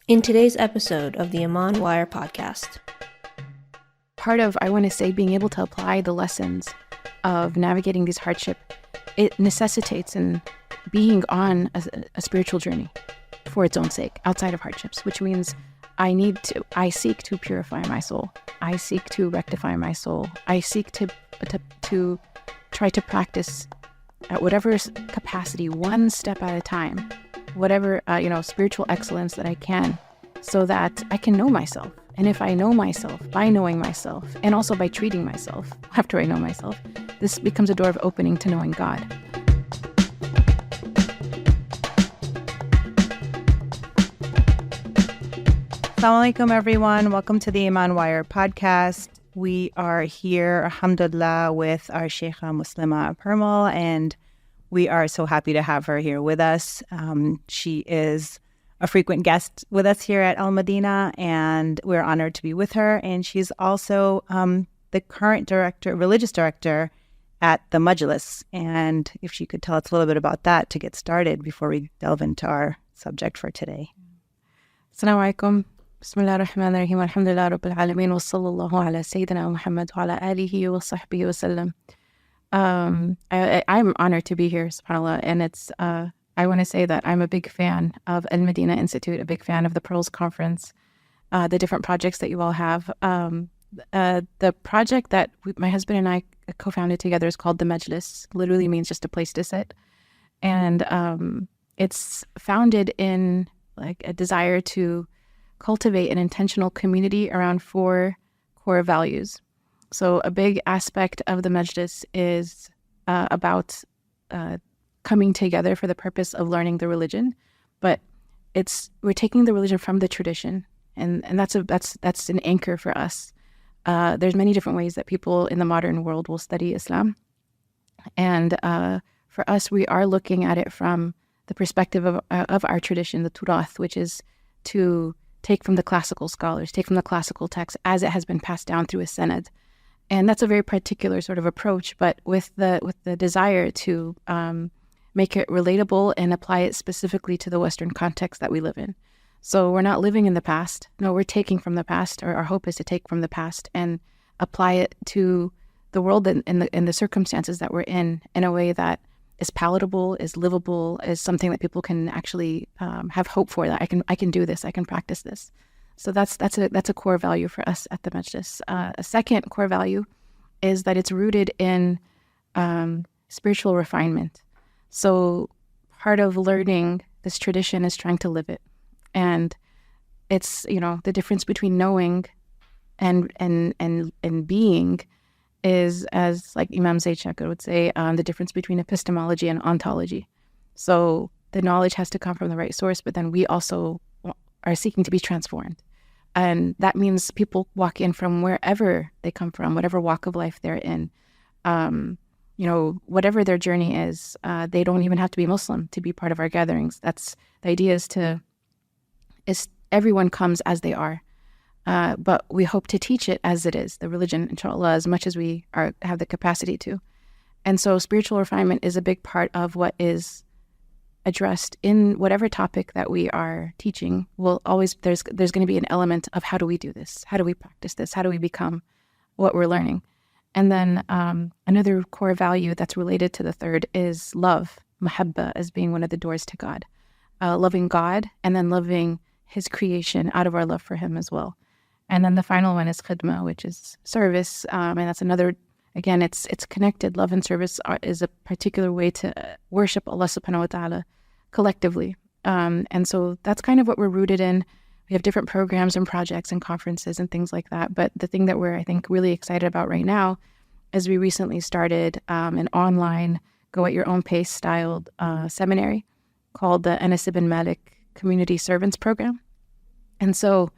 In today's episode of the ImanWire podcast. Part of, I want to say, being able to apply the lessons of navigating these hardship, it necessitates in being on a spiritual journey for its own sake, outside of hardships, which means I seek to purify my soul. I seek to rectify my soul. I seek to try to practice at whatever capacity, one step at a time, whatever, spiritual excellence that I can, so that I can know myself. And if I know myself, by knowing myself, and also by treating myself after I know myself, this becomes a door of opening to knowing God. Assalamu alaikum, everyone. Welcome to the ImanWire podcast. We are here, alhamdulillah, with our Sheikha Muslema Purmul, and we are so happy to have her here with us. She is a frequent guest with us here at Al-Madina, and we're honored to be with her. And she's also the current religious director at the Majlis. And if she could tell us a little bit about that to get started before we delve into our subject for today. Assalamu alaikum. Bismillah ar-Rahman ar-Rahim. Alhamdulillah Rabbil Alameen. Wa sallallahu ala Sayyidina Muhammad wa ala alihi wa sahbihi wa sallam. I'm honored to be here, subhanAllah. And it's, I want to say that I'm a big fan of Al-Madina Institute, a big fan of the Pearls Conference, the different projects that you all have. The project that my husband and I co-founded together is called the Majlis. Literally means just a place to sit. And it's founded in like a desire to cultivate an intentional community around 4 core values. So a big aspect of the Majlis is about coming together for the purpose of learning the religion, but we're taking the religion from the tradition, and that's an anchor for us. There's many different ways that people in the modern world will study Islam, and for us, we are looking at it from the perspective of our tradition, the Turath, which is to take from the classical scholars, take from the classical text as it has been passed down through a Sanad. And that's a very particular sort of approach, but with the desire to make it relatable and apply it specifically to the Western context that we live in. So we're not living in the past. No, we're taking from the past, or our hope is to take from the past and apply it to the world and the circumstances that we're in a way that is palatable, is livable, is something that people can actually have hope for, that I can do this, I can practice this. So that's a core value for us at the Majlis. A second core value is that it's rooted in spiritual refinement. So part of learning this tradition is trying to live it. And it's, the difference between knowing and being is, as like Imam Zaid Shakir would say, the difference between epistemology and ontology. So the knowledge has to come from the right source, but then we also are seeking to be transformed. And that means people walk in from wherever they come from, whatever walk of life they're in, whatever their journey is. They don't even have to be Muslim to be part of our gatherings. That's the idea, is everyone comes as they are. But we hope to teach it as it is, the religion, inshallah, as much as we have the capacity to. And so spiritual refinement is a big part of what is addressed in whatever topic that we are teaching. There's going to be an element of how do we do this? How do we practice this? How do we become what we're learning? And then another core value that's related to the third is love, mahabba, as being one of the doors to God. Loving God and then loving His creation out of our love for Him as well. And then the final one is khidma, which is service. And that's another, again, it's connected. Love and service is a particular way to worship Allah subhanahu wa ta'ala collectively. And so that's kind of what we're rooted in. We have different programs and projects and conferences and things like that. But the thing that we're, I think, really excited about right now is we recently started an online, go at your own pace styled seminary called the Anas ibn Malik Community Servants Program. And so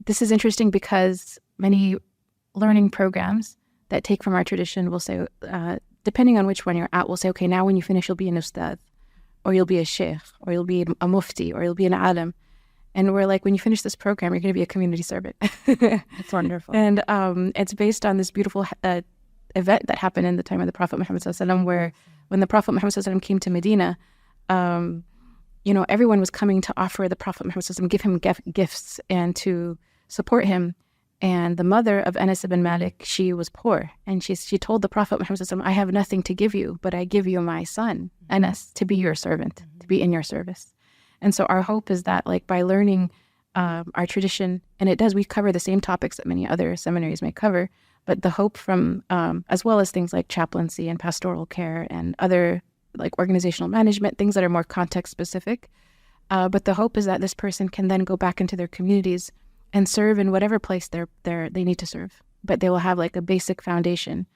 this is interesting because many learning programs that take from our tradition will say, depending on which one you're at, will say, okay, now when you finish, you'll be an Ustad, or you'll be a Sheikh, or you'll be a Mufti, or you'll be an Alim. And we're like, when you finish this program, you're going to be a community servant. That's wonderful. And it's based on this beautiful event that happened in the time of the Prophet Muhammad ﷺ, where when the Prophet Muhammad ﷺ came to Medina, everyone was coming to offer the Prophet Muhammad SAW, give him gifts and to support him. And the mother of Anas ibn Malik, she was poor. And she told the Prophet Muhammad SAW, I have nothing to give you, but I give you my son, Anas, to be your servant, to be in your service. And so our hope is that, like, by learning our tradition, and we cover the same topics that many other seminaries may cover, but the hope from, as well as things like chaplaincy and pastoral care and other like organizational management, things that are more context specific. But the hope is that this person can then go back into their communities and serve in whatever place they need to serve. But they will have like a basic foundation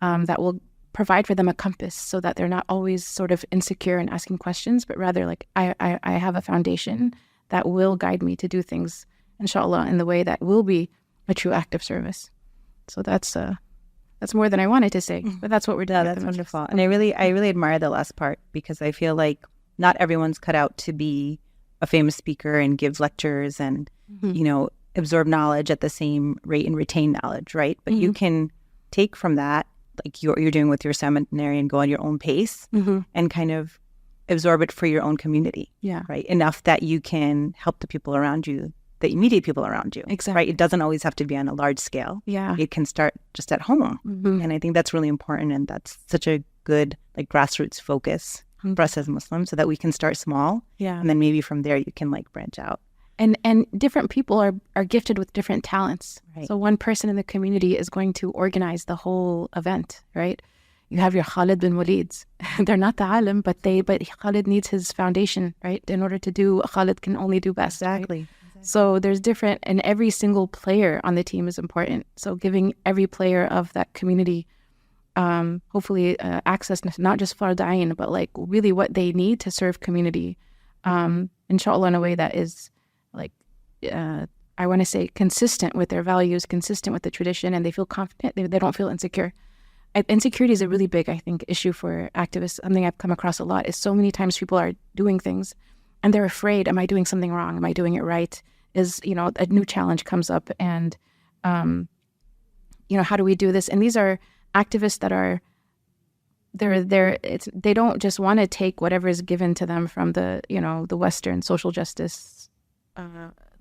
that will provide for them a compass so that they're not always sort of insecure and asking questions, but rather like I have a foundation that will guide me to do things, inshallah, in the way that will be a true act of service. So that's more than I wanted to say, but that's what we're doing. Yeah, that's wonderful. And I really admire the last part, because I feel like not everyone's cut out to be a famous speaker and give lectures and, absorb knowledge at the same rate and retain knowledge, right? But you can take from that, like you're doing with your seminary, and go on your own pace and kind of absorb it for your own community, right? Enough that you can help the people around you, the immediate people around you. Exactly. Right? It doesn't always have to be on a large scale. Yeah. It can start just at home. And I think that's really important. And that's such a good like grassroots focus for us as Muslims, so that we can start small. Yeah. And then maybe from there you can like branch out. And different people are gifted with different talents. Right. So one person in the community is going to organize the whole event, right? You have your Khalid bin Walids. They're not the alim, but Khalid needs his foundation, right? In order to do what Khalid can only do best. Exactly. Right? So there's different, and every single player on the team is important. So giving every player of that community, hopefully access to not just fard ayn, but like really what they need to serve community, inshallah, in a way that is like, I want to say consistent with their values, consistent with the tradition, and they feel confident. They don't feel insecure. Insecurity is a really big, I think, issue for activists. Something I've come across a lot is so many times people are doing things and they're afraid, am I doing something wrong? Am I doing it right? A new challenge comes up, and, how do we do this? And these are activists that are, they don't just want to take whatever is given to them from the Western social justice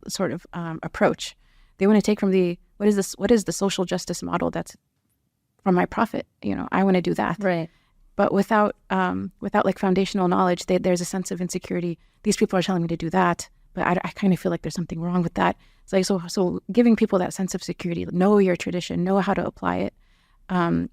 sort of approach. They want to take from what is the social justice model that's from my Prophet? I want to do that. Right. But without like foundational knowledge, there's a sense of insecurity. These people are telling me to do that, but I kind of feel like there's something wrong with that. It's like, so giving people that sense of security, know your tradition, know how to apply it. And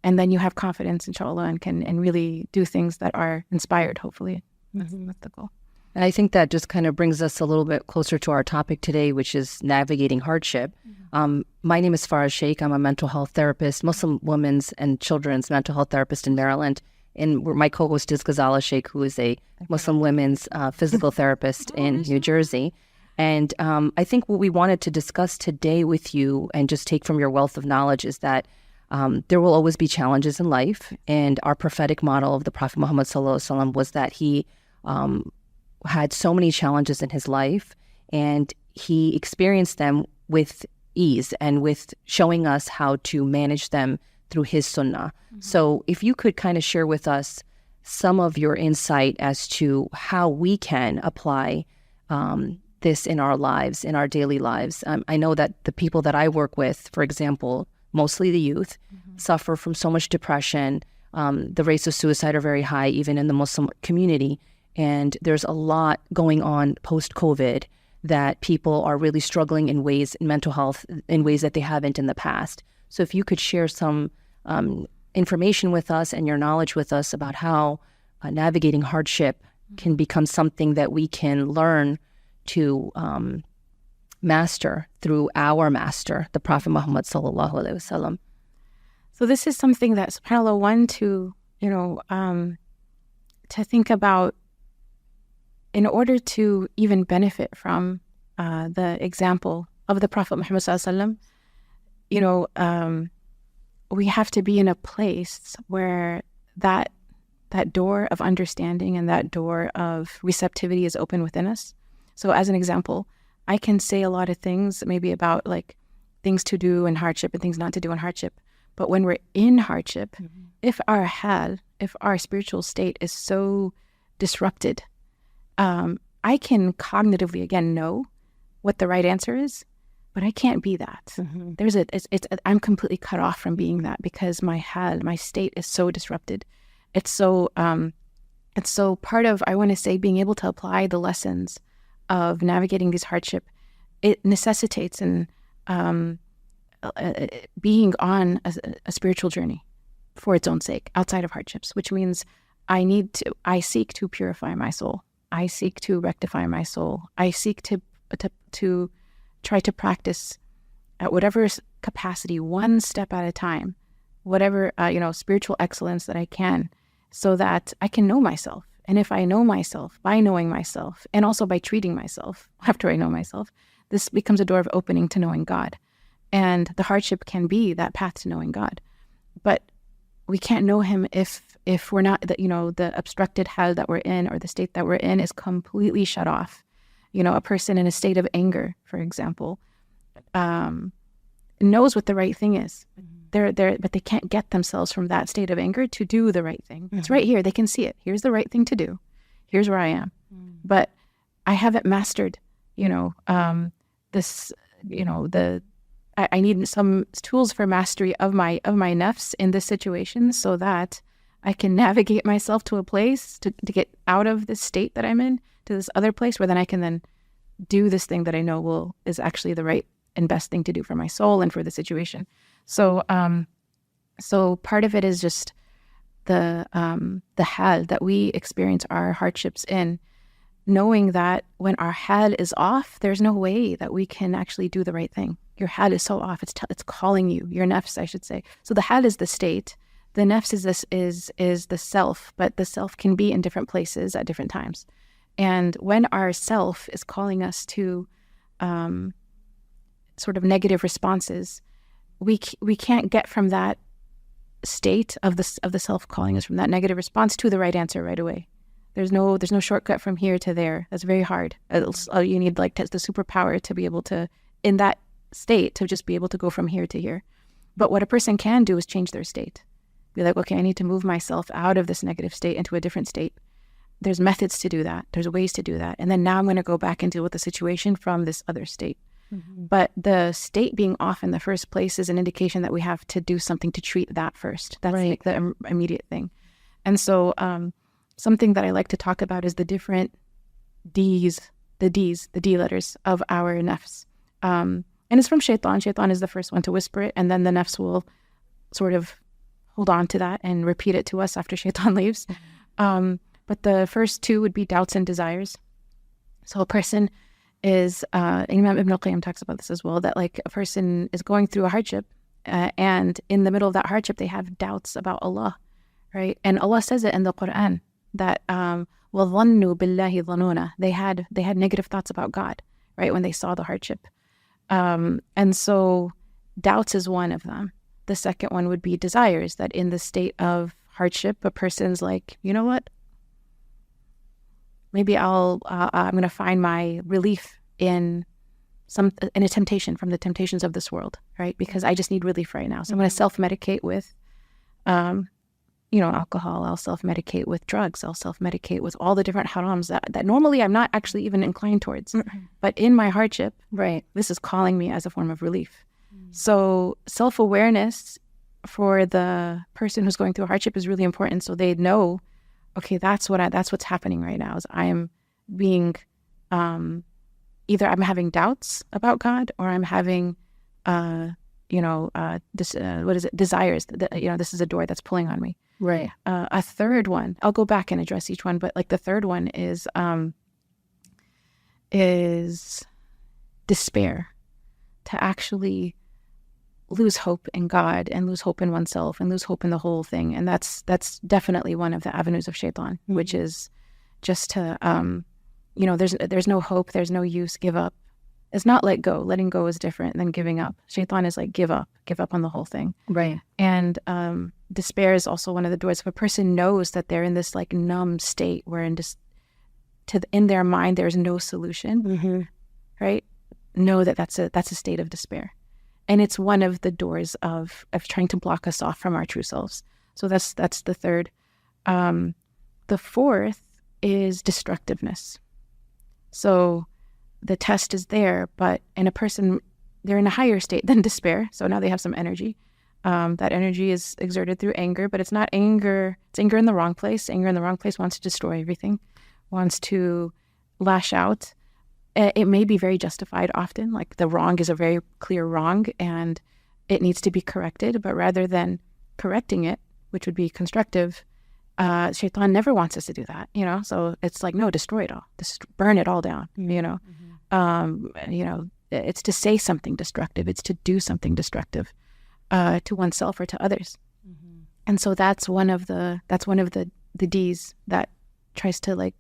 then you have confidence, inshallah, and can really do things that are inspired, hopefully. That's the goal. And I think that just kind of brings us a little bit closer to our topic today, which is navigating hardship. My name is Farah Sheikh. I'm a mental health therapist, Muslim women's and children's mental health therapist in Maryland. And my co-host is Ghazala Sheikh, who is a Muslim women's physical therapist in New Jersey. And I think what we wanted to discuss today with you, and just take from your wealth of knowledge, is that there will always be challenges in life. And our prophetic model of the Prophet Muhammad SAW was that he had so many challenges in his life, and he experienced them with ease and with showing us how to manage them through his sunnah. So if you could kind of share with us some of your insight as to how we can apply this in our lives, in our daily lives. I know that the people that I work with, for example, mostly the youth, suffer from so much depression. The rates of suicide are very high, even in the Muslim community. And there's a lot going on post-COVID that people are really struggling in mental health, in ways that they haven't in the past. So if you could share some information with us and your knowledge with us about how navigating hardship can become something that we can learn to master through our master, the Prophet Muhammad sallallahu alaihi wasallam. So this is something that, subhanAllah, one to think about. In order to even benefit from the example of the Prophet Muhammad sallallahu alaihi wasallam, we have to be in a place where that door of understanding and that door of receptivity is open within us. So as an example, I can say a lot of things maybe about like things to do in hardship and things not to do in hardship. But when we're in hardship, if our spiritual state is so disrupted, I can cognitively, again, know what the right answer is, but I can't be that. I'm completely cut off from being that because my state is so disrupted. It's so part of, I want to say, being able to apply the lessons of navigating these hardship. It necessitates being on a spiritual journey for its own sake, outside of hardships, which means I seek to purify my soul. I seek to rectify my soul. I seek to try to practice at whatever capacity, one step at a time, whatever, spiritual excellence that I can, so that I can know myself. And if I know myself, by knowing myself, and also by treating myself after I know myself, this becomes a door of opening to knowing God. And the hardship can be that path to knowing God. But we can't know him if we're not, the obstructed hal that we're in, or the state that we're in is completely shut off. A person in a state of anger, for example, knows what the right thing is. But they can't get themselves from that state of anger to do the right thing. It's right here. They can see it. Here's the right thing to do. Here's where I am. But I haven't mastered, this, I need some tools for mastery of my nafs in this situation, so that I can navigate myself to a place to get out of this state that I'm in to this other place where then I can then do this thing that I know is actually the right and best thing to do for my soul and for the situation. So part of it is just the hal that we experience our hardships in, knowing that when our hal is off, there's no way that we can actually do the right thing. Your hal is so off; it's calling you. Your nafs, I should say. So the hal is the state. The nafs is the self, but the self can be in different places at different times. And when our self is calling us to sort of negative responses, we can't get from that state of the self calling us from that negative response to the right answer right away. There's no shortcut from here to there. That's very hard. You need the superpower to be able to, in that state, to just be able to go from here to here. But what a person can do is change their state. Be like, okay, I need to move myself out of this negative state into a different state. There's methods to do that. There's ways to do that. And then now I'm going to go back and deal with the situation from this other state. But the state being off in the first place is an indication that we have to do something to treat that first. That's right. The immediate thing. And so something that I like to talk about is the different the D letters of our nafs. And it's from shaitan. Shaitan is the first one to whisper it, and then the nafs will sort of hold on to that and repeat it to us after shaitan leaves. But the first two would be doubts and desires. So a person is, Imam Ibn al-Qayyim talks about this as well, that like a person is going through a hardship, and in the middle of that hardship, they have doubts about Allah, right? And Allah says it in the Quran that وَظَنُّوا بِاللَّهِ ظَنُونَ, they had negative thoughts about God, right, when they saw the hardship. And so doubts is one of them. The second one would be desires, that in the state of hardship, a person's like, you know what? Maybe I'm going to find my relief in a temptation from the temptations of this world, right? Because I just need relief right now. So I'm going to self-medicate with, alcohol. I'll self-medicate with drugs. I'll self-medicate with all the different harams that normally I'm not actually even inclined towards. But in my hardship, right, this is calling me as a form of relief. So self-awareness for the person who's going through a hardship is really important. So they know, okay, that's what's happening right now. Is I am being, either I'm having doubts about God, or I'm having, desires. This is a door that's pulling on me. Right. A third one, I'll go back and address each one, but like the third one is despair, to actually lose hope in God and lose hope in oneself and lose hope in the whole thing. And that's definitely one of the avenues of shaitan, which is just to, there's no hope, there's no use, give up. It's not let go. Letting go is different than giving up. Shaitan is like, give up on the whole thing. Right. And despair is also one of the doors. If a person knows that they're in this like numb state where in their mind, there's no solution, right? Know that that's a state of despair. And it's one of the doors of trying to block us off from our true selves. So that's the third. The fourth is destructiveness. So the test is there, but in a person, they're in a higher state than despair. So now they have some energy. That energy is exerted through anger, but it's not anger. It's anger in the wrong place. Anger in the wrong place wants to destroy everything, wants to lash out. It may be very justified often, like the wrong is a very clear wrong and it needs to be corrected. But rather than correcting it, which would be constructive, Shaitan never wants us to do that, So it's like, no, destroy it all, burn it all down, It's to say something destructive. It's to do something destructive to oneself or to others. And so that's one of the D's that tries to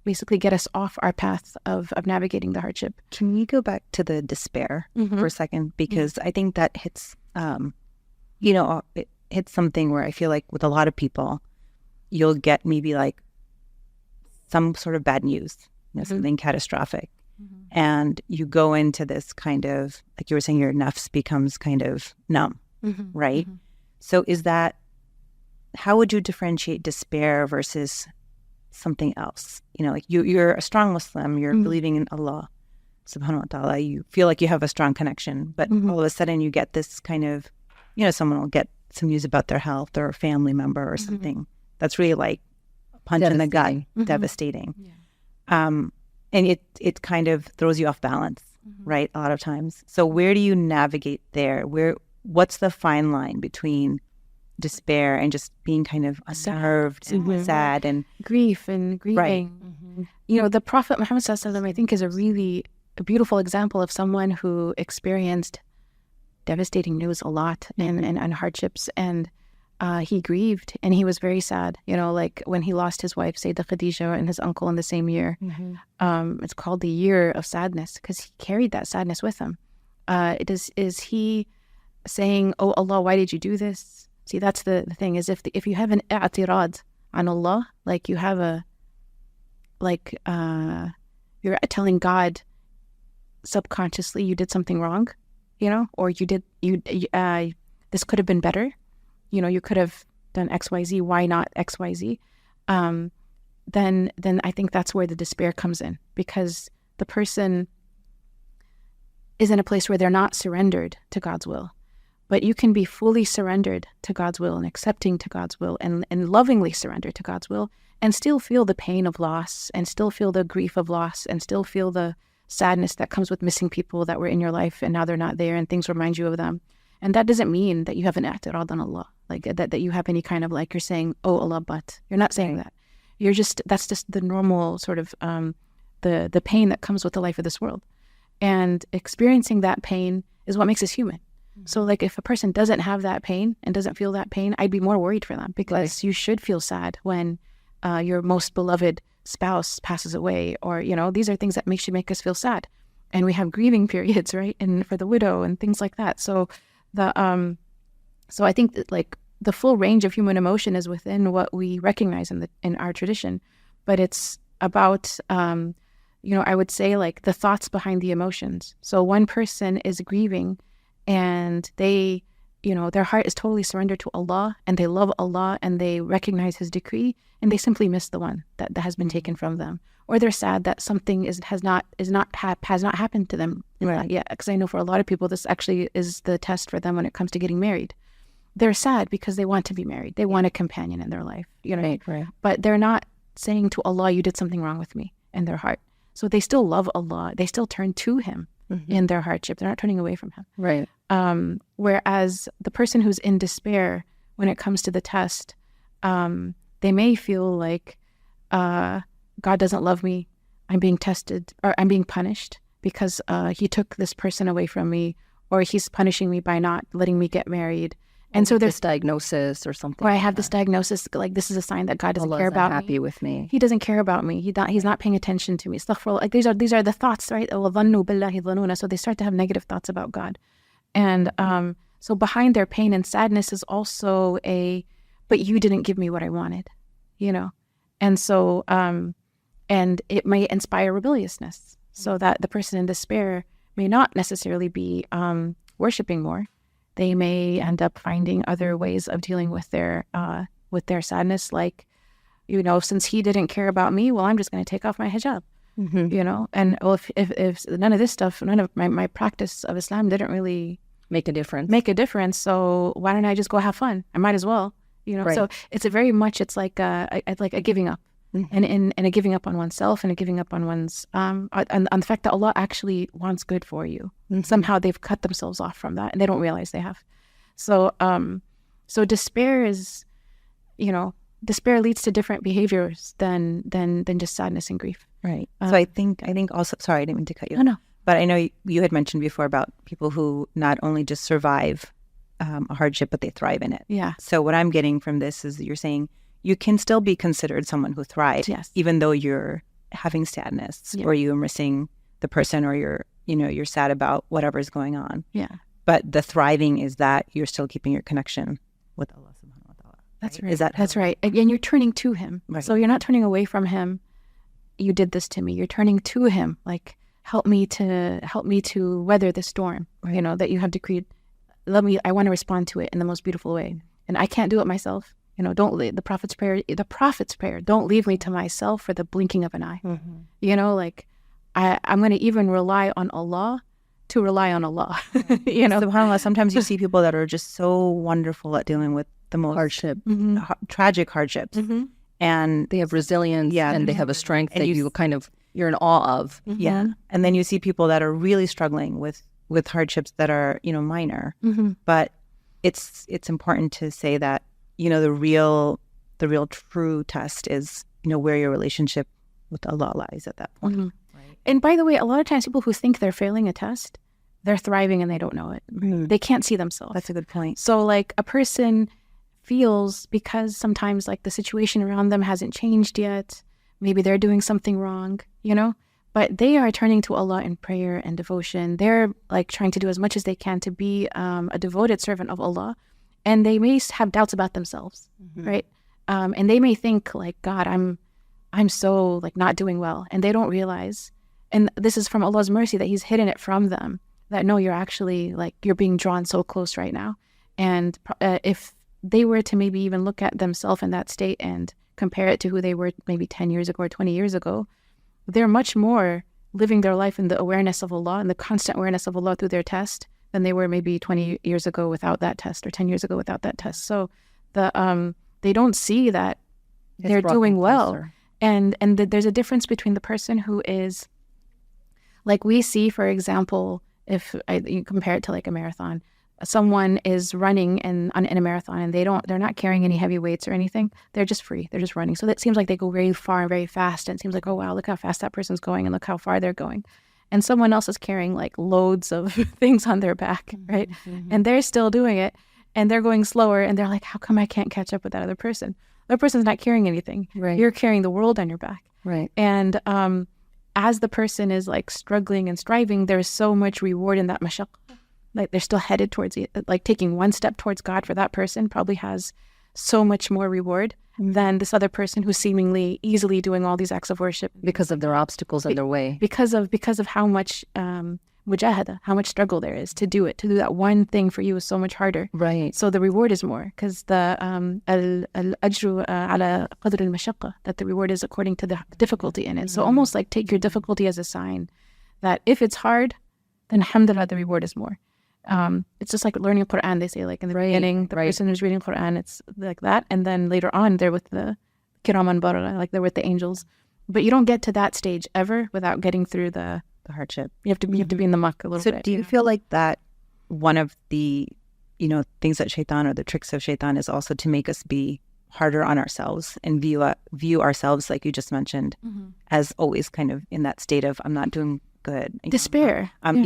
basically get us off our path of navigating the hardship. Can we go back to the despair for a second? Because I think that hits, it hits something where I feel like with a lot of people, you'll get maybe like some sort of bad news, something catastrophic. And you go into this kind of, like you were saying, your nafs becomes kind of numb, right? So how would you differentiate despair versus something else? Like you're a strong Muslim, you're believing in Allah subhanahu wa ta'ala, you feel like you have a strong connection, but all of a sudden you get this kind of, someone will get some news about their health or a family member or something that's really like a punch in the gut, devastating. And it kind of throws you off balance, right? A lot of times. So where do you navigate there? What's the fine line between despair and just being kind of unnerved and sad and grief and grieving? Right. The Prophet Muhammad ﷺ, I think, is a beautiful example of someone who experienced devastating news a lot and hardships, and he grieved and he was very sad. Like when he lost his wife, Sayyidah Khadija, and his uncle in the same year. It's called the year of sadness because he carried that sadness with him. Is he saying, "Oh Allah, why did you do this?" See, that's the thing, is if you have an i'tirad on Allah, like you have you're telling God subconsciously you did something wrong, or this could have been better. You could have done XYZ, why not XYZ? Then I think that's where the despair comes in, because the person is in a place where they're not surrendered to God's will. But you can be fully surrendered to God's will and accepting to God's will and lovingly surrendered to God's will and still feel the pain of loss and still feel the grief of loss and still feel the sadness that comes with missing people that were in your life and now they're not there and things remind you of them. And that doesn't mean that you have an i'tirad on Allah, like that you have any kind of like you're saying, "Oh Allah, but." You're not saying that. That's just the normal sort of the pain that comes with the life of this world. And experiencing that pain is what makes us human. So like if a person doesn't have that pain and doesn't feel that pain, I'd be more worried for them, because you should feel sad when your most beloved spouse passes away, or, these are things that should make us feel sad. And we have grieving periods, right? And for the widow and things like that. So so I think that like the full range of human emotion is within what we recognize in our tradition, but it's about, I would say like the thoughts behind the emotions. So one person is grieving and they, their heart is totally surrendered to Allah and they love Allah and they recognize His decree and they simply miss the one that has been taken from them. Or they're sad that something has not happened to them yet. Because I know for a lot of people, this actually is the test for them when it comes to getting married. They're sad because they want to be married. They want a companion in their life, Right. But they're not saying to Allah, "You did something wrong with me," in their heart. So they still love Allah. They still turn to Him in their hardship. They're not turning away from Him. Right. Whereas the person who's in despair, when it comes to the test, they may feel like, God doesn't love me. I'm being tested, or I'm being punished because He took this person away from me, or He's punishing me by not letting me get married. And so there's this diagnosis or something. Or I have this diagnosis, like this is a sign that God doesn't care about happy me. with me. He doesn't care about me. He's not paying attention to me. Astaghfirullah. Like these are the thoughts, right? وَظَنُّوا بِاللَّهِ ظَنُونَ. So they start to have negative thoughts about God. And so behind their pain and sadness is also but you didn't give me what I wanted, And so, and it may inspire rebelliousness, so that the person in despair may not necessarily be worshiping more. They may end up finding other ways of dealing with their sadness, like, since He didn't care about me, well, I'm just going to take off my hijab. you know? And well, if none of this stuff, none of my practice of Islam didn't really Make a difference. So why don't I just go have fun? I might as well, you know? Right. So it's it's like a giving up. And a giving up on oneself and a giving up on one's on the fact that Allah actually wants good for you. Somehow they've cut themselves off from that and they don't realize they have. So so despair is, you know, despair leads to different behaviors than just sadness and grief. Right. So I think also, sorry, I didn't mean to cut you. No. But I know you had mentioned before about people who not only just survive a hardship, but they thrive in it. Yeah. So what I'm getting from this is that you're saying you can still be considered someone who thrives, Yes. even though you're having sadness or you're missing the person or you're sad about whatever is going on. Yeah. But the thriving is that you're still keeping your connection with Allah subhanahu wa ta'ala. That's right. Is that That's right. And you're turning to him. Right. So you're not turning away from him. You did this to me. You're turning to him. Like, help me to weather the storm, you know, that you have decreed. I want to respond to it in the most beautiful way. And I can't do it myself. You know, don't leave the Prophet's prayer, don't leave me to myself for the blinking of an eye. You know, like I'm going to even rely on Allah to rely on Allah. You know, SubhanAllah, sometimes you see people that are just so wonderful at dealing with the most Hardship. tragic hardships. And They have resilience and they have a strength and that you're in awe of. yeah. And then you see people that are really struggling with hardships that are, you know, minor. But it's important to say that, you know, the real true test is, you know, where your relationship with Allah lies at that point. And by the way, a lot of times people who think they're failing a test, they're thriving and they don't know it. They can't see themselves. That's a good point. So like a person feels, because sometimes like the situation around them hasn't changed yet, maybe they're doing something wrong, you know, but they are turning to Allah in prayer and devotion. They're like trying to do as much as they can to be a devoted servant of Allah. And they may have doubts about themselves, right? And they may think like, God, I'm so like not doing well. And they don't realize, and this is from Allah's mercy that he's hidden it from them, that no, you're actually like, you're being drawn so close right now. And if they were to maybe even look at themselves in that state and compare it to who they were maybe 10 years ago or 20 years ago, they're much more living their life in the awareness of Allah and the constant awareness of Allah through their test than they were maybe 20 years ago without that test or 10 years ago without that test. So they don't see that they're doing well. And there's a difference between the person who is, like we see, for example, if you compare it to like a marathon, someone is running in a marathon and they're not carrying any heavy weights or anything. They're just free. They're just running. So that seems like they go very far and very fast. And it seems like, oh, wow, look how fast that person's going and look how far they're going. And someone else is carrying like loads of things on their back, right? And they're still doing it and they're going slower and they're like, how come I can't catch up with that other person? That person's not carrying anything. Right. You're carrying the world on your back. Right. And as the person is like struggling and striving, there's so much reward in that mashaqqa. Like they're still headed towards it. Like taking one step towards God for that person probably has so much more reward than this other person who's seemingly easily doing all these acts of worship Because of their obstacles in their way. because of how much mujahada, how much struggle there is to do it. To do that one thing for you is so much harder. Right. So the reward is more because the al-ajru ala qadr al-mashaqqa, that the reward is according to the difficulty in it. So almost like take your difficulty as a sign that if it's hard, then alhamdulillah, the reward is more. It's just like learning Quran. They say like in the beginning, the person who's reading Quran, it's like that. And then later on, they're with the kiraman barara, like they're with the angels. But you don't get to that stage ever without getting through the hardship. You have to be in the muck a little bit. So do you feel like that one of the, you know, things that shaitan or the tricks of shaitan is also to make us be harder on ourselves and view ourselves, like you just mentioned, as always kind of in that state of, I'm not doing good. Despair. I'm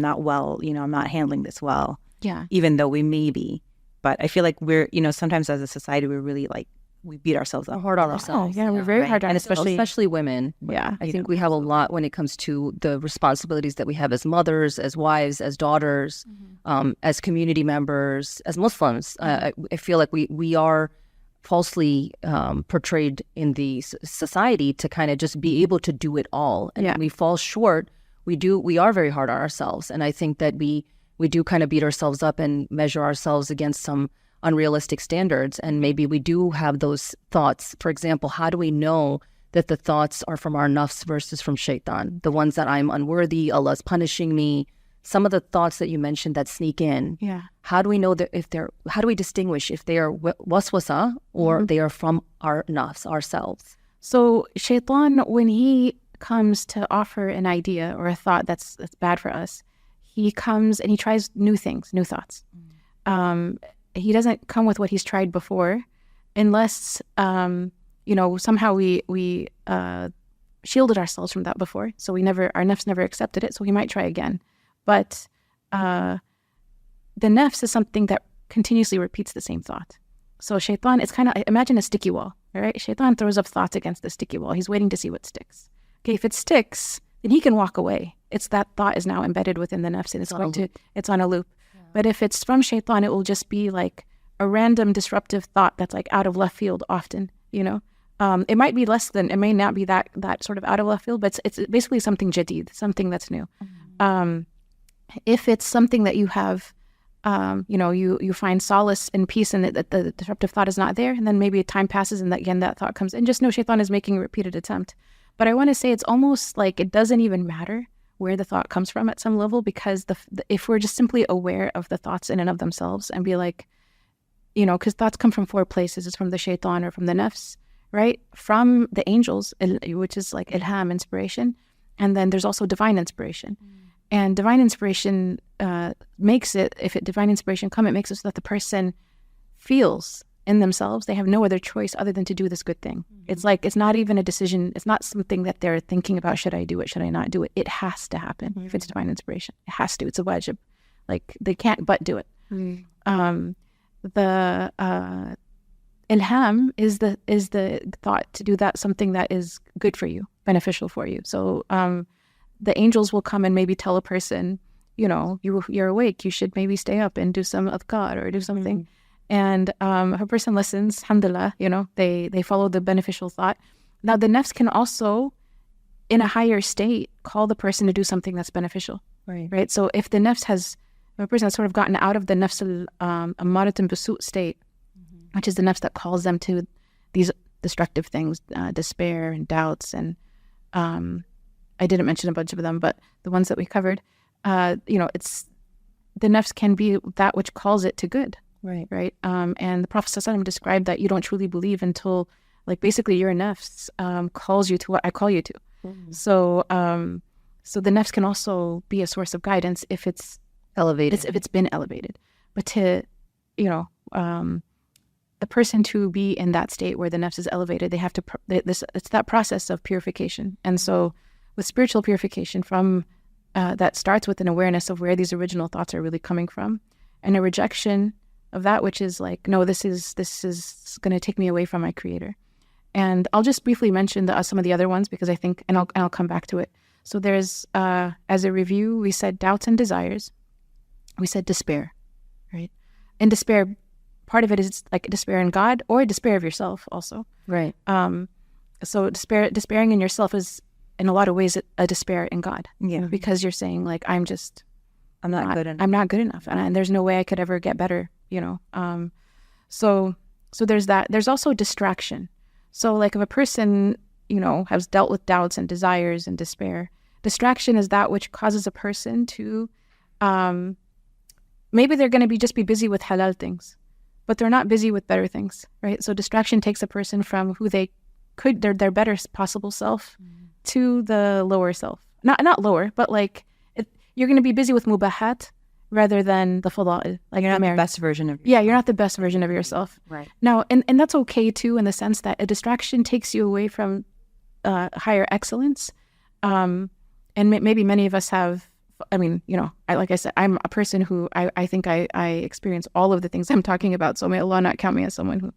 not well, you know, I'm not handling this well. Yeah. Even though we may be. But I feel like we're, you know, sometimes as a society, we're really like, we beat ourselves up. Hard on ourselves. Yeah, we're very hard on and ourselves. especially women. Yeah. I think we have a lot when it comes to the responsibilities that we have as mothers, as wives, as daughters, as community members, as Muslims. I feel like we are falsely portrayed in the society to kind of just be able to do it all. And when we fall short, we are very hard on ourselves. And I think that we do kind of beat ourselves up and measure ourselves against some unrealistic standards. And maybe we do have those thoughts. For example, how do we know that the thoughts are from our nafs versus from shaitan, the ones that I'm unworthy, Allah's punishing me. Some of the thoughts that you mentioned that sneak in, how do we know that how do we distinguish if they are waswasa or they are from our nafs, ourselves? So shaitan, when he comes to offer an idea or a thought that's bad for us, he comes and he tries new things, new thoughts. He doesn't come with what he's tried before unless, somehow we shielded ourselves from that before. So our nafs never accepted it. So he might try again. But the nafs is something that continuously repeats the same thought. So shaitan, it's kind of, imagine a sticky wall, all right? Shaitan throws up thoughts against the sticky wall. He's waiting to see what sticks. Okay, if it sticks, then he can walk away. It's that thought is now embedded within the nafs and it's on a loop. Yeah. But if it's from shaitan, it will just be like a random disruptive thought that's like out of left field often, It might be it may not be that sort of out of left field, but it's basically something jadid, something that's new. If it's something that you have, you find solace and peace in it, that the disruptive thought is not there, and then maybe time passes and that thought comes in. Just know shaitan is making a repeated attempt. But I want to say it's almost like it doesn't even matter where the thought comes from at some level, because if we're just simply aware of the thoughts in and of themselves and be like, because thoughts come from 4 places. It's from the shaitan or from the nafs, right? From the angels, which is like ilham, inspiration. And then there's also divine inspiration. And divine inspiration makes it, divine inspiration it makes it so that the person feels in themselves they have no other choice other than to do this good thing. It's like, it's not even a decision. It's not something that they're thinking about, should I do it, should I not do it? It has to happen. If it's divine inspiration, it has to. It's a wajib. Like, they can't but do it. The ilham is the thought to do that, something that is good for you, beneficial for you. So the angels will come and maybe tell a person, you're awake, you should maybe stay up and do some adhkar or do something. And a person listens, alhamdulillah, they follow the beneficial thought. Now the nafs can also, in a higher state, call the person to do something that's beneficial. Right? So if the nafs a person has sort of gotten out of the nafs al-amarat al-bisu' state, which is the nafs that calls them to these destructive things, despair and doubts, and I didn't mention a bunch of them, but the ones that we covered, it's the nafs can be that which calls it to good. Right. And the Prophet ﷺ described that you don't truly believe until, like, basically your nafs calls you to what I call you to. So the nafs can also be a source of guidance if it's elevated, if it's been elevated. But to, the person to be in that state where the nafs is elevated, they have to, it's that process of purification. And so with spiritual purification that starts with an awareness of where these original thoughts are really coming from, and a rejection of that which is like, no, this is going to take me away from my creator. And I'll just briefly mention some of the other ones, because I think, and I'll come back to it. So there's, as a review, we said doubts and desires. We said despair, right? And despair, part of it is like despair in God or despair of yourself also. Right. So despairing in yourself is in a lot of ways a despair in God. Yeah. Because you're saying like, I'm not good enough. And there's no way I could ever get better, So there's that. There's also distraction. So like if a person, has dealt with doubts and desires and despair, distraction is that which causes a person to, maybe they're going to just be busy with halal things, but they're not busy with better things, right? So distraction takes a person from who they could, their better possible self to the lower self. Not lower, but like you're going to be busy with mubahat rather than the fada'il. Like you're not the best version of yourself. Yeah, you're not the best version of yourself. Right. Now, and that's okay too, in the sense that a distraction takes you away from higher excellence. And maybe many of us have, like I said, I'm a person who I think I experience all of the things I'm talking about. So may Allah not count me as someone who,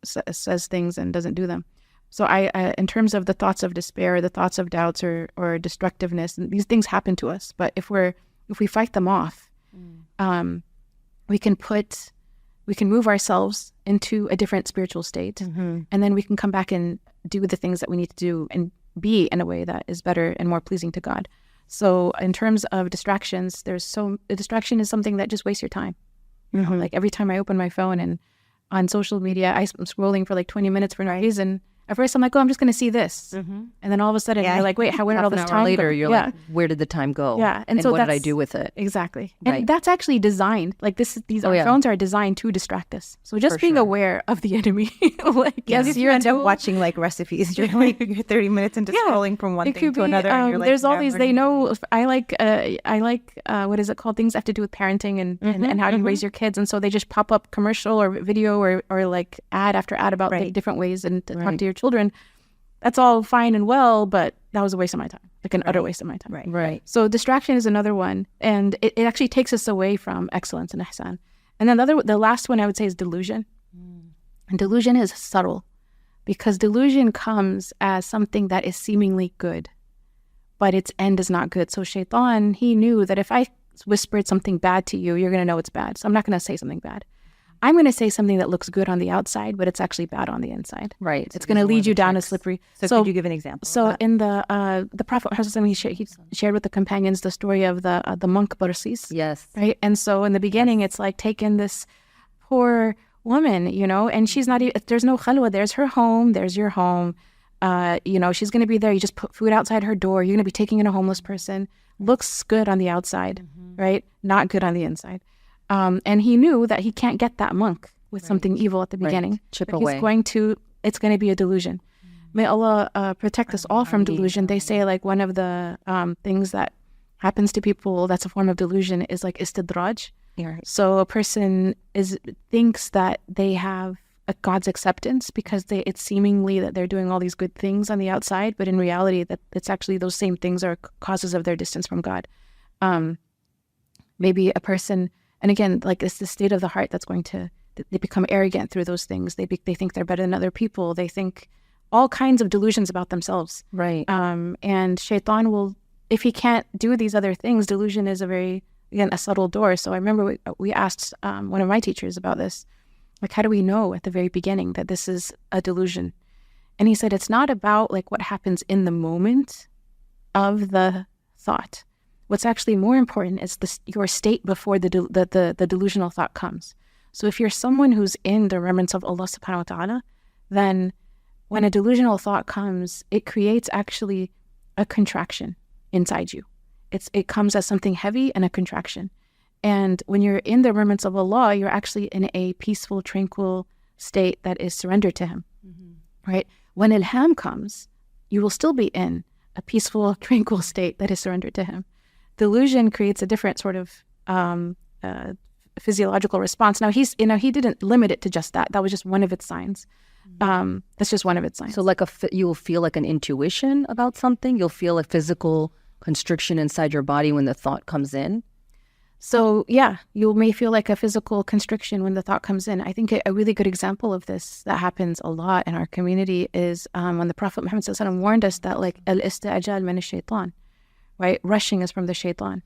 says things and doesn't do them. So I in terms of the thoughts of despair, the thoughts of doubts or destructiveness, these things happen to us. But if we fight them off, we can move ourselves into a different spiritual state, and then we can come back and do the things that we need to do and be in a way that is better and more pleasing to God. So in terms of distractions, a distraction is something that just wastes your time. Like every time I open my phone and on social media, I'm scrolling for like 20 minutes for no reason. At first, I'm like, oh, I'm just going to see this. And then all of a sudden, you're like, wait, where did all this time later, go? You're like, where did the time go? Yeah. And so what did I do with it? Exactly. Right. And that's actually designed. Like these our phones are designed to distract us. So just being aware of the enemy. Like, Yes, you end up watching like recipes. You're like you're 30 minutes into scrolling from one thing to another. And you're like, there's all these. They know. I like what is it called? Things that have to do with parenting and how you raise your kids. And so they just pop up commercial or video or like ad after ad about the different ways and to talk to your children. That's all fine and well, but that was a waste of my time, like an utter waste of my time. Right. So distraction is another one, and it actually takes us away from excellence and ihsan. And then the last one I would say is delusion. And delusion is subtle, because delusion comes as something that is seemingly good, but its end is not good. So Shaitan, he knew that if I whispered something bad to you, you're going to know it's bad. So I'm not going to say something bad. I'm going to say something that looks good on the outside, but it's actually bad on the inside. Right. It's going to lead you down a slippery. So could you give an example? So in the Prophet Muhammad, he shared with the companions the story of the monk Barsis. Yes. Right. And so in the beginning, it's like taking this poor woman, and she's not even, there's no khalwa. There's her home. There's your home. She's going to be there. You just put food outside her door. You're going to be taking in a homeless person. Looks good on the outside, right? Not good on the inside. And he knew that he can't get that monk with something evil at the beginning. Chip away. It's going to be a delusion. May Allah protect us all from delusion. They say like one of the things that happens to people that's a form of delusion is like istidraj. Yeah. So a person thinks that they have a God's acceptance because it's seemingly that they're doing all these good things on the outside, but in reality that it's actually those same things are causes of their distance from God. Maybe a person, and again, like it's the state of the heart that's going to, they become arrogant through those things. They think they're better than other people. They think all kinds of delusions about themselves. Right. And Shaitan will, if he can't do these other things, delusion is a subtle door. So I remember we asked one of my teachers about this. Like, how do we know at the very beginning that this is a delusion? And he said, it's not about like what happens in the moment of the thought. What's actually more important is your state before the delusional thought comes. So if you're someone who's in the remembrance of Allah subhanahu wa ta'ala, then when a delusional thought comes, it creates actually a contraction inside you. It comes as something heavy and a contraction. And when you're in the remembrance of Allah, you're actually in a peaceful, tranquil state that is surrendered to Him, right? When ilham comes, you will still be in a peaceful, tranquil state that is surrendered to Him. Delusion creates a different sort of physiological response. Now, he didn't limit it to just that. That was just one of its signs. That's just one of its signs. So like you'll feel like an intuition about something. You'll feel a physical constriction inside your body when the thought comes in. So yeah, you may feel like a physical constriction when the thought comes in. I think a really good example of this that happens a lot in our community is when the Prophet Muhammad sallallahu alaihi wasallam warned us that like al-istijal min ash-shaytan, right? Rushing is from the shaitan.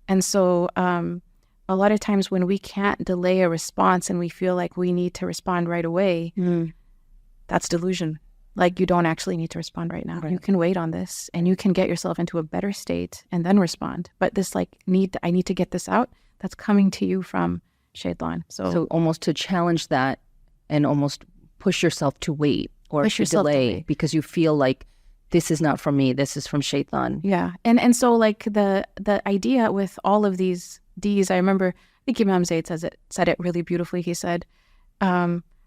And so a lot of times when we can't delay a response and we feel like we need to respond right away, that's delusion. Like you don't actually need to respond right now. Right. You can wait on this and you can get yourself into a better state and then respond. But this I need to get this out, that's coming to you from shaitan. So almost to challenge that and almost push yourself to wait or to delay because you feel like this is not from me, this is from shaitan. Yeah. And so like the idea with all of these D's, I remember, I think Imam Zayd said it really beautifully. He said,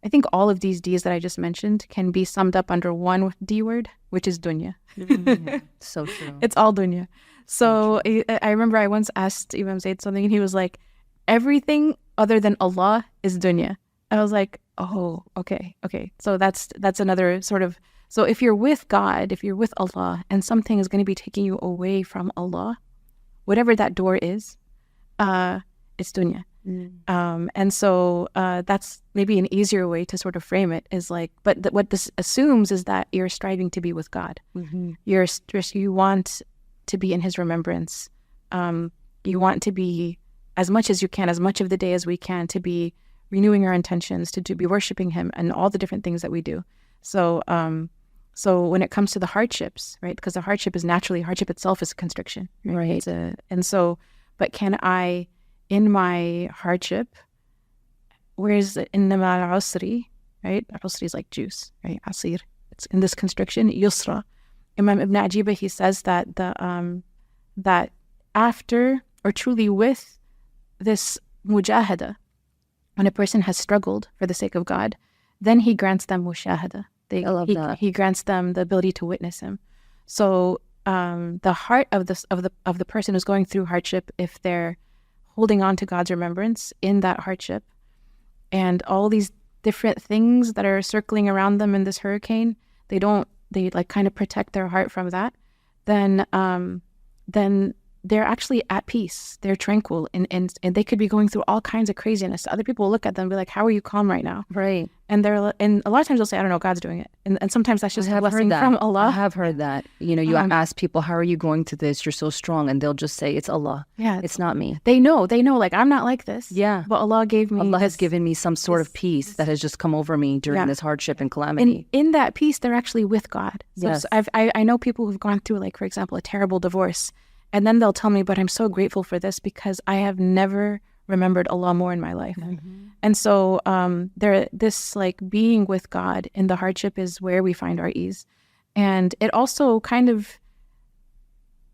I think all of these D's that I just mentioned can be summed up under one D word, which is dunya. So true. It's all dunya. So I remember I once asked Imam Zayd something and he was like, everything other than Allah is dunya. I was like, oh, okay. So that's another sort of, so if you're with God, if you're with Allah and something is going to be taking you away from Allah, whatever that door is, it's dunya. And so that's maybe an easier way to sort of frame it is like, but what this assumes is that you're striving to be with God. You want to be in His remembrance. You want to be as much as you can, as much of the day as we can, to be renewing our intentions, to be worshiping Him and all the different things that we do. So when it comes to the hardships, right? Because the hardship itself is a constriction, right? But can I, in my hardship, where's innama al-usri, right? Al-usri is like juice, right? Asir. words in this constriction, yusra. Imam Ibn Ajiba, he says that that after or truly with this mujahada, when a person has struggled for the sake of God, then he grants them mushahada. I love that. He grants them the ability to witness him. So the heart of the person who's going through hardship, if they're holding on to God's remembrance in that hardship, and all these different things that are circling around them in this hurricane, they like kind of protect their heart from that, then they're actually at peace. They're tranquil, and they could be going through all kinds of craziness. Other people will look at them and be like, how are you calm right now? Right. And and a lot of times they'll say, I don't know, God's doing it. And sometimes that's just a blessing from Allah. I have heard that. You ask people, how are you going through this? You're so strong. And they'll just say, it's Allah. Yeah. It's not me. They know, like, I'm not like this. Yeah. But Allah gave me Allah has given me some sort of peace that has just come over me during this hardship and calamity. And in that peace, they're actually with God. So Yes. I know people who've gone through, like, for example, a terrible divorce. And then they'll tell me, but I'm so grateful for this because I have never remembered Allah more in my life. Mm-hmm. And so this like being with God in the hardship is where we find our ease. And it also kind of,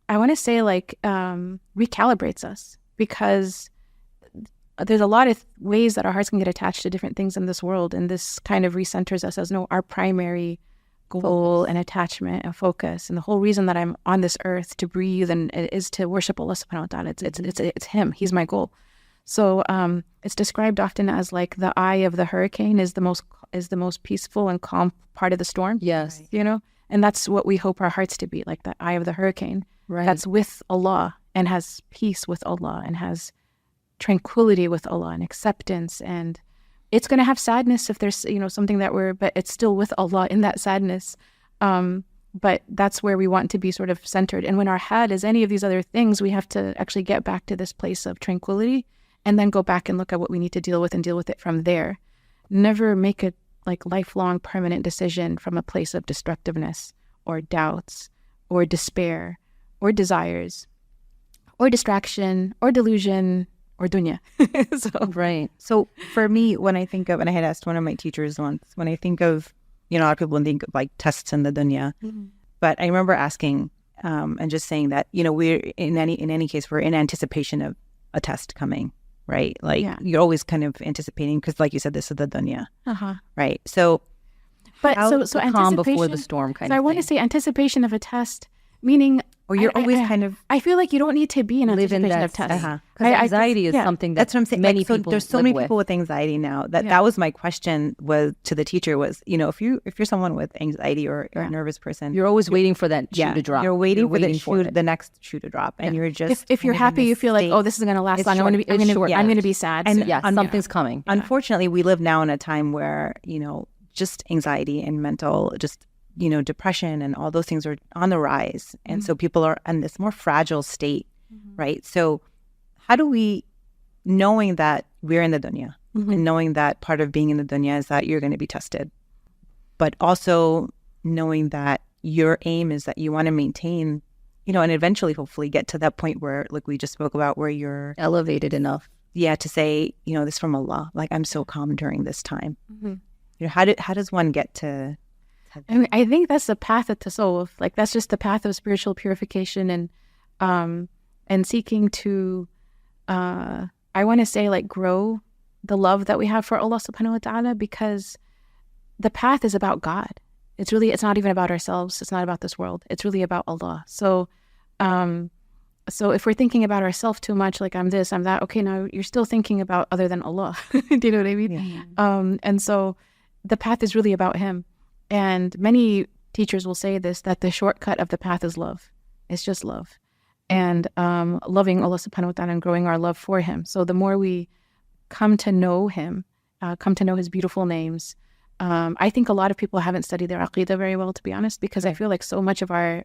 I want to say, like, recalibrates us, because there's a lot of ways that our hearts can get attached to different things in this world. And this kind of recenters us as, no, our primary goal and attachment and focus, and the whole reason that I'm on this earth to breathe and is to worship Allah subhanahu wa ta'ala. It's Him. He's my goal. So it's described often as like the eye of the hurricane is the most peaceful and calm part of the storm. Yes. And that's what we hope our hearts to be, like the eye of the hurricane. Right. That's with Allah and has peace with Allah and has tranquility with Allah and acceptance. And it's going to have sadness if there's, something but it's still with Allah in that sadness. But that's where we want to be sort of centered. And when our head is any of these other things, we have to actually get back to this place of tranquility and then go back and look at what we need to deal with and deal with it from there. Never make a lifelong permanent decision from a place of destructiveness or doubts or despair or desires or distraction or delusion or dunya. Right. So for me, when I think of, and I had asked one of my teachers once, when I think of, a lot of people think of like tests in the dunya, but I remember asking and just saying that, we're in any case, we're in anticipation of a test coming, right? Like you're always kind of anticipating, because like you said, this is the dunya, right? So, but so calm before the storm kind of thing. I want to say anticipation of a test, meaning, or you're always kind of. I feel like you don't need to be in anticipation of tests. Because anxiety is something that's what I'm saying. Many so people there's so many people with anxiety now. That was my question to the teacher was, if you're someone with anxiety or a nervous person, you're always waiting for that shoe to drop. You're waiting for the next shoe to drop, and you're just. If you're happy, you feel like, oh, this is going to last long. I'm going to be sad. And something's coming. Unfortunately, we live now in a time where just anxiety and mental depression and all those things are on the rise. And so people are in this more fragile state, right? So how do we, knowing that we're in the dunya and knowing that part of being in the dunya is that you're going to be tested, but also knowing that your aim is that you want to maintain, and eventually hopefully get to that point where, like we just spoke about, where you're elevated enough. Yeah, to say, this from Allah, like I'm so calm during this time. How does one get to... I think that's the path of tasawwuf. Like that's just the path of spiritual purification and seeking to, I want to say, like, grow the love that we have for Allah subhanahu wa ta'ala, because the path is about God. It's not even about ourselves. It's not about this world. It's really about Allah. So if we're thinking about ourselves too much, like I'm this, I'm that, okay, now you're still thinking about other than Allah. Do you know what I mean? Yeah. And so the path is really about Him. And many teachers will say this, that the shortcut of the path is love. It's just love. And loving Allah subhanahu wa ta'ala and growing our love for Him. So the more we come to know Him, come to know His beautiful names, I think a lot of people haven't studied their aqidah very well, to be honest, because I feel like so much of our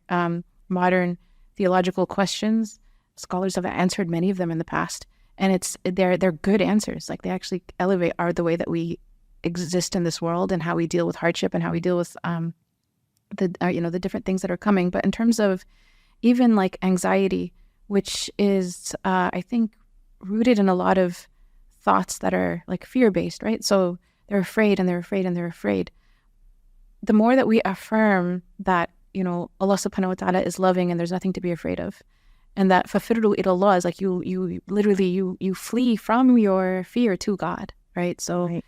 modern theological questions, scholars have answered many of them in the past. And they're good answers. Like they actually elevate the way that we exist in this world and how we deal with hardship and how we deal with the different things that are coming. But in terms of even like anxiety, which is I think rooted in a lot of thoughts that are like fear-based, right? So they're afraid and they're afraid and they're afraid. the more that we affirm that, Allah subhanahu wa ta'ala is loving and there's nothing to be afraid of. And that fafirru ilallah is like you literally you flee from your fear to God, right? So Right.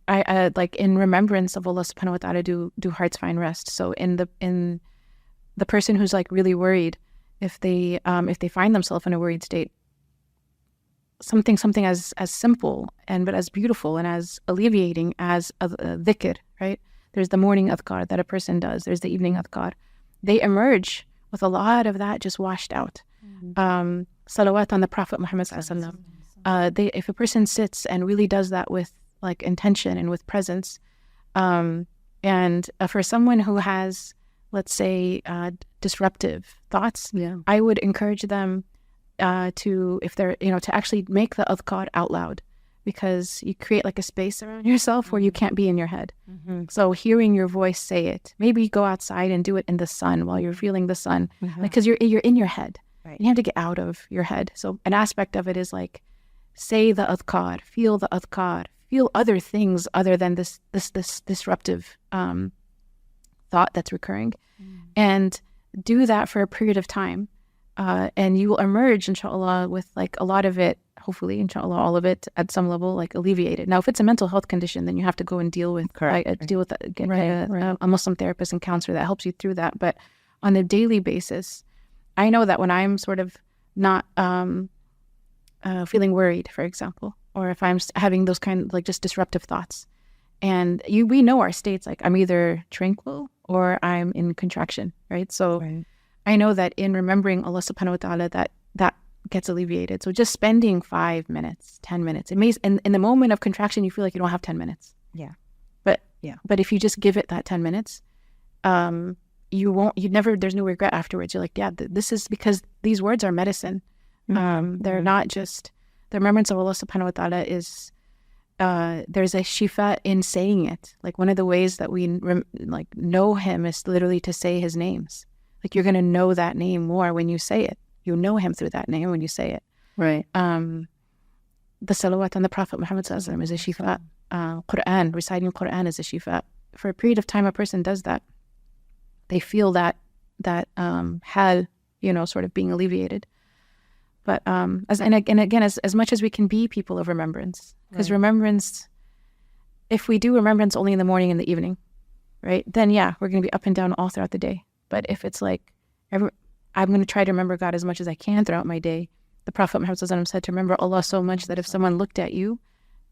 I like in remembrance of Allah subhanahu wa ta'ala do hearts find rest. So in the person who's like really worried, if they find themselves in a worried state, something as simple but as beautiful and as alleviating as a dhikr, right? There's the morning adhkar that a person does. There's the evening adhkar. They emerge with a lot of that just washed out. Salawat on the Prophet Muhammad sallallahu alaihi wasallam. If a person sits and really does that with like intention and with presence, and for someone who has, let's say, disruptive thoughts, I would encourage them to, if they're, to actually make the adhkar out loud, because you create like a space around yourself where you can't be in your head. So hearing your voice say it, maybe go outside and do it in the sun while you're feeling the sun, because you're in your head. Right. You have to get out of your head. So an aspect of it is like, say the adhkar, feel other things other than this disruptive thought that's recurring, and do that for a period of time. And you will emerge, inshallah, with like a lot of it, hopefully, inshallah, all of it at some level, like alleviated. Now, if it's a mental health condition, then you have to go and deal with a Muslim therapist and counselor that helps you through that. But on a daily basis, I know that when I'm sort of not feeling worried, for example, or if I'm having those kind of like just disruptive thoughts, and we know our states, like I'm either tranquil or I'm in contraction, right? So. Right. I know that in remembering Allah subhanahu wa ta'ala, that gets alleviated. So just spending 5 minutes, 10 minutes, it may, in the moment of contraction, you feel like you don't have 10 minutes. Yeah. But if you just give it that 10 minutes, there's no regret afterwards. You're like, this is because these words are medicine. They're not just, the remembrance of Allah subhanahu wa ta'ala is, there's a shifa in saying it. Like one of the ways that we know Him is literally to say His names. Like you're going to know that name more when you say it. You know Him through that name when you say it. Right. The salawat on the Prophet Muhammad sallallahu alaihi wasallam is a shifa. Quran, reciting Quran is a shifa. For a period of time, a person does that. They feel that hal, sort of being alleviated. But as much as we can be people of remembrance, because remembrance, if we do remembrance only in the morning and the evening, right? Then we're going to be up and down all throughout the day. But if it's like, I'm going to try to remember God as much as I can throughout my day. The Prophet Muhammad said to remember Allah so much that if someone looked at you,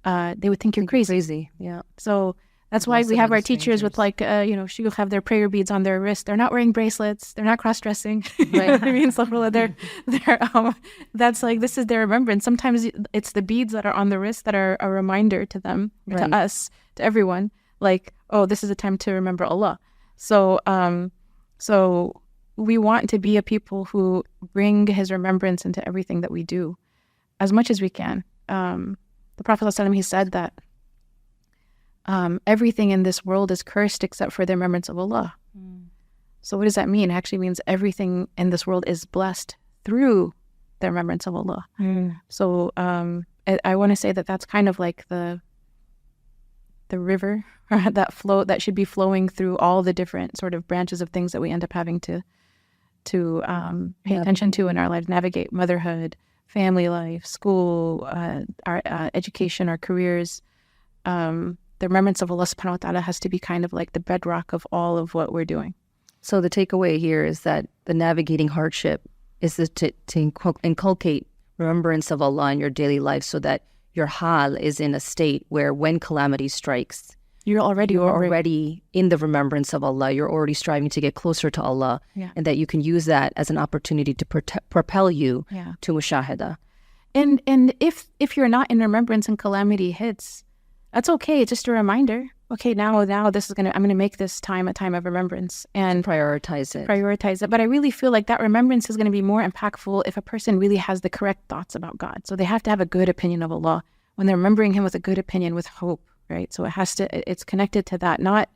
they would think you're crazy. Yeah. So that's why we have our teachers with like, shuyukh have their prayer beads on their wrist. They're not wearing bracelets. They're not cross-dressing. Right. I mean, that's like, this is their remembrance. Sometimes it's the beads that are on the wrist that are a reminder to them, to us, to everyone. Like, oh, this is a time to remember Allah. So we want to be a people who bring His remembrance into everything that we do as much as we can. The Prophet ﷺ, he said that everything in this world is cursed except for the remembrance of Allah. So what does that mean? It actually means everything in this world is blessed through the remembrance of Allah. So I want to say that that's kind of like the river that should be flowing through all the different sort of branches of things that we end up having to pay attention to in our lives, navigate motherhood, family life, school, our education, our careers. The remembrance of Allah subhanahu wa ta'ala has to be kind of like the bedrock of all of what we're doing. So the takeaway here is that the navigating hardship is to inculcate remembrance of Allah in your daily life, so that your hal is in a state where when calamity strikes, you're already in the remembrance of Allah. You're already striving to get closer to Allah, and that you can use that as an opportunity to propel you to mushahada. And if you're not in remembrance and calamity hits, that's okay. It's just a reminder. Okay, now I'm gonna make this time a time of remembrance and prioritize it. But I really feel like that remembrance is going to be more impactful if a person really has the correct thoughts about God. So they have to have a good opinion of Allah when they're remembering Him, with a good opinion, with hope, right? So it's connected to that. Not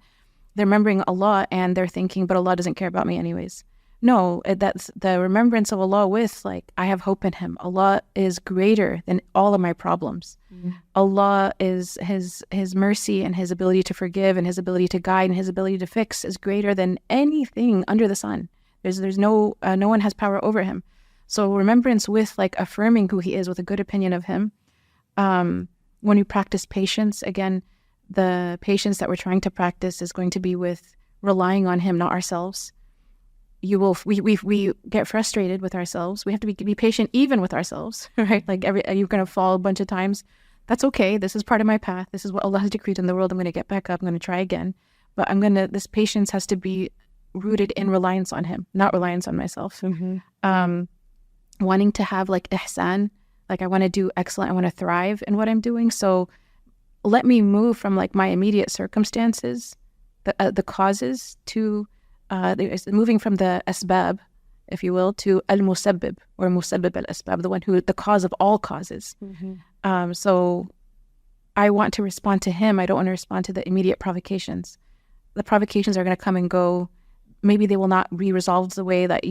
they're remembering Allah and they're thinking, but Allah doesn't care about me anyways. no, that's the remembrance of Allah with, like, I have hope in him. Allah is greater than all of my problems. Allah is his mercy and his ability to forgive and his ability to guide and his ability to fix is greater than anything under the sun. There's no one has power over him. So remembrance with, like, affirming who he is with a good opinion of him. When we practice patience, again, the patience that we're trying to practice is going to be with relying on him, not ourselves. We get frustrated with ourselves. We have to be patient even with ourselves, right? Like you're going to fall a bunch of times. That's okay. This is part of my path. This is what Allah has decreed in the world. I'm going to get back up. I'm going to try again. But this patience has to be rooted in reliance on him, not reliance on myself. Wanting to have, like, ihsan, like, I want to do excellent. I want to thrive in what I'm doing. So let me move from, like, my immediate circumstances, the causes, to moving from the asbab, if you will, to al-musabbib, or musabbib al-asbab, the cause of all causes. So I want to respond to him. I don't want to respond to the immediate provocations. The provocations are going to come and go. Maybe they will not be resolved the way that,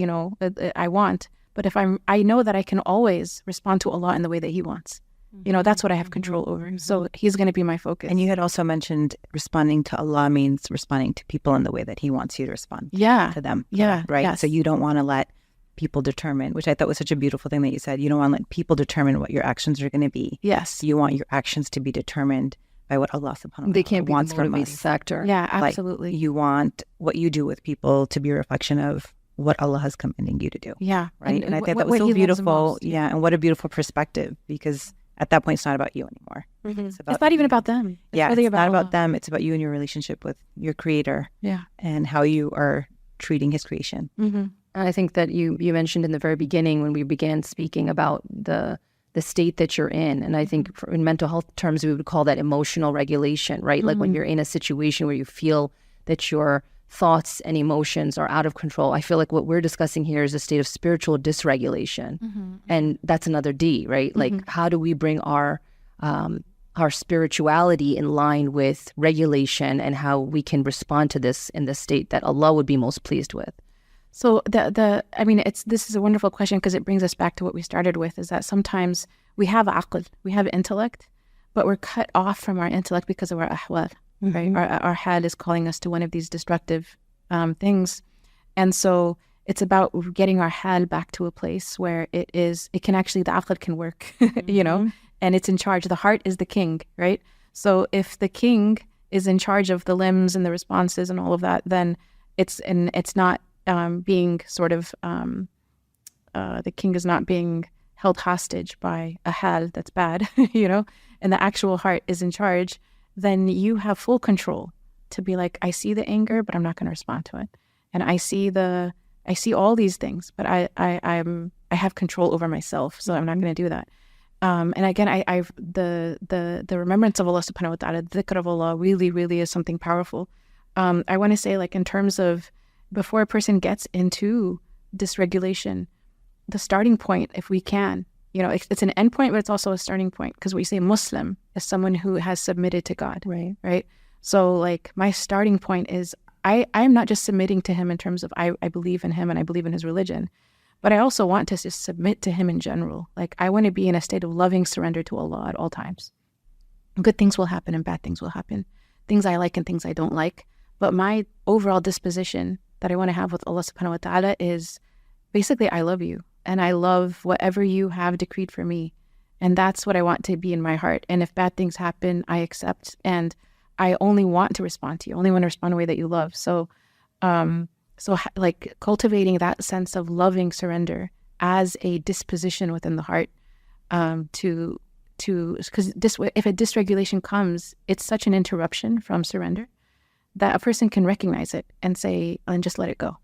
I want. But if I know that I can always respond to Allah in the way that he wants. That's what I have control over. So he's going to be my focus. And you had also mentioned responding to Allah means responding to people in the way that he wants you to respond to them. Yeah. Right? Yes. So you don't want to let people determine, which I thought was such a beautiful thing that you said. You don't want to let people determine what your actions are going to be. Yes. You want your actions to be determined by what Allah subhanahu wa ta'ala They can't be wants the from motivating us. factor. Yeah, absolutely. Like, you want what you do with people to be a reflection of what Allah is commanding you to do. Yeah. Right. And I think that what was so he loves the beautiful. most. Yeah. And what a beautiful perspective, because at that point, it's not about you anymore. It's not even about them. It's really not Allah. about them. It's about you and your relationship with your creator. Yeah. And how you are treating his creation. I think that you mentioned in the very beginning when we began speaking about the state that you're in. And I think in mental health terms, we would call that emotional regulation, right? Like when you're in a situation where you feel that your thoughts and emotions are out of control. I feel like what we're discussing here is a state of spiritual dysregulation. And that's another D, right? Like, how do we bring our spirituality in line with regulation and how we can respond to this in the state that Allah would be most pleased with? So this is a wonderful question because it brings us back to what we started with, is that sometimes we have aql, we have intellect, but we're cut off from our intellect because of our ahwal, right? Our hal is calling us to one of these destructive things. And so it's about getting our hal back to a place where the aql can work, and it's in charge. The heart is the king, right? So if the king is in charge of the limbs and the responses and all of that, then it's not being sort of, the king is not being held hostage by a hal that's bad, and the actual heart is in charge, then you have full control to be like, I see the anger, but I'm not going to respond to it. And I see all these things, but I have control over myself, so I'm not going to do that. And again, the remembrance of Allah subhanahu wa ta'ala, the dhikr of Allah really, really is something powerful. I want to say, like, in terms of before a person gets into dysregulation, the starting point, if we can, it's an end point, but it's also a starting point, because we say Muslim is someone who has submitted to God, right? So, like, my starting point is I'm not just submitting to him in terms of I believe in him and I believe in his religion, but I also want to just submit to him in general. Like, I want to be in a state of loving surrender to Allah at all times. Good things will happen and bad things will happen. Things I like and things I don't like. But my overall disposition that I want to have with Allah subhanahu wa ta'ala is basically, I love you and I love whatever you have decreed for me. And that's what I want to be in my heart. And if bad things happen, I accept. And I only want to respond to you. I only want to respond in a way that you love. So like cultivating that sense of loving surrender as a disposition within the heart, because if a dysregulation comes, it's such an interruption from surrender that a person can recognize it and say, and just let it go.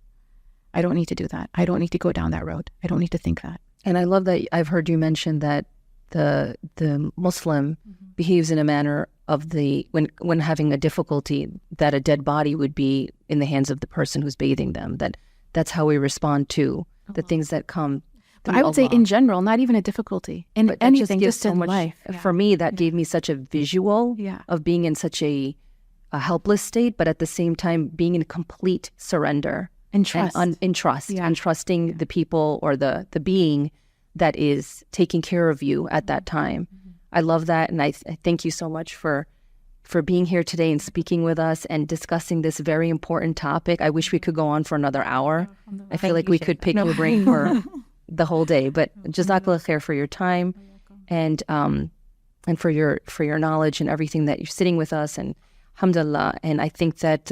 I don't need to do that. I don't need to go down that road. I don't need to think that. And I love that I've heard you mention that the Muslim behaves in a manner of when having a difficulty, that a dead body would be in the hands of the person who's bathing them. That's how we respond to the things that come. But I would say in general, not even a difficulty. In anything, just in life. For me, that gave me such a visual of being in such a helpless state, but at the same time being in complete surrender And trust. in trust, Yeah. and trusting the people or the being that is taking care of you at that time. I love that, and I thank you so much for being here today and speaking with us and discussing this very important topic. I wish we could go on for another hour. I feel like we could pick your brain for the whole day. But jazakallah khair for your time and for your knowledge and everything that you're sitting with us, and alhamdulillah. And I think that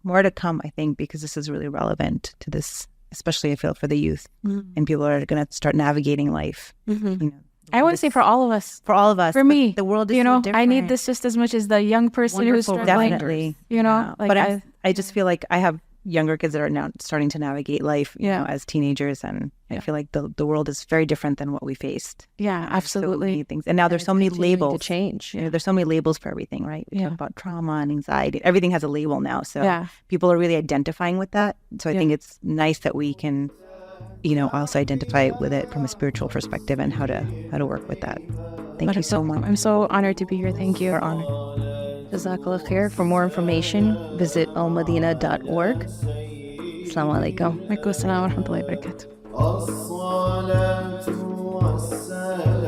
More to come, I think, because this is really relevant to this, especially I feel for the youth and people are going to start navigating life. You know, I want to say for all of us. for all of us. For me, the world is you so know, different. I need this just as much as the young person who's Wonderful struggling. Definitely. You know, Yeah. like But I just feel like I have younger kids that are now starting to navigate life you know, as teenagers, and I feel like the world is very different than what we faced. yeah, So absolutely. many things, and now there's so many continuing to labels. change. You know, there's so many labels for everything, right? We talk about trauma and anxiety. Everything has a label now, so Yeah. people are really identifying with that. So I think it's nice that we can, you know, also identify with it from a spiritual perspective and how to work with that. Thank you so much. I'm so honored to be here. Thank you. We're honored. Jazakallah khair. For more information, visit almadina.org. Assalamu alaikum. Wa alaikum assalam wa rahmatullahi wa barakatuh. الصلاة والسلام